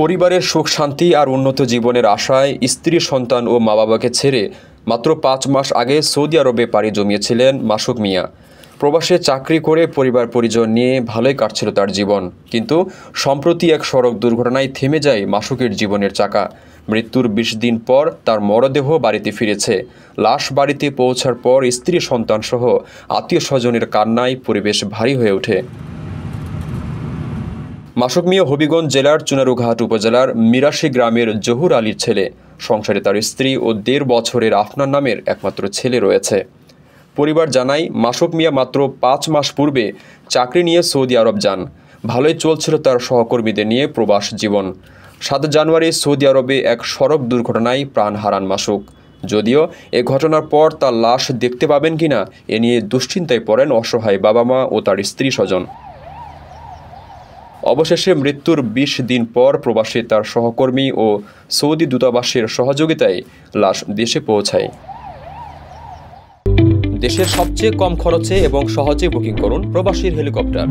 পরিবারের সুখ শান্তি আর উন্নত জীবনের আশায় স্ত্রী সন্তান ও মা বাবাকে ছেড়ে মাত্র ৫ মাস আগে সৌদি আরবে পাড়ি জমিয়েছিলেন মাসুক মিয়া। প্রবাসে চাকরি করে পরিবার পরিজন নিয়ে ভালোই কাটছিল তার জীবন, কিন্তু সম্প্রতি এক সড়ক দুর্ঘটনায় থেমে যায় মাসুকের জীবনের চাকা। মৃত্যুর ২০ দিন পর তার মরদেহ বাড়িতে ফিরেছে। লাশ বাড়িতে পৌঁছার পর স্ত্রী সন্তানসহ আত্মীয় স্বজনের কান্নায় পরিবেশ ভারী হয়ে ওঠে। মাসুক মিয়া হবিগঞ্জ জেলার চুনারুঘাট উপজেলার মিরাশি গ্রামের জহুর আলীর ছেলে। সংসারে তার স্ত্রী ও ১.৫ বছরের আফনান নামের একমাত্র ছেলে রয়েছে। পরিবার জানায়, মাসুক মিয়া মাত্র ৫ মাস পূর্বে চাকরি নিয়ে সৌদি আরব যান। ভালোই চলছিল তার সহকর্মীদের নিয়ে প্রবাস জীবন। ৭ জানুয়ারি সৌদি আরবে এক সড়ক দুর্ঘটনায় প্রাণ হারান মাসুক। যদিও এ ঘটনার পর তার লাশ দেখতে পাবেন কিনা এ নিয়ে দুশ্চিন্তায় পড়েন অসহায় বাবা মা ও তার স্ত্রী স্বজন। অবশেষে মৃত্যুর ২০ দিন পর প্রবাসী তার সহকর্মী ও সৌদি দূতাবাসের সহযোগিতায় লাশ দেশে পৌঁছায়। দেশের সবচেয়ে কম খরচে এবং সহজে বুকিং করুন প্রবাসীর হেলিকপ্টার।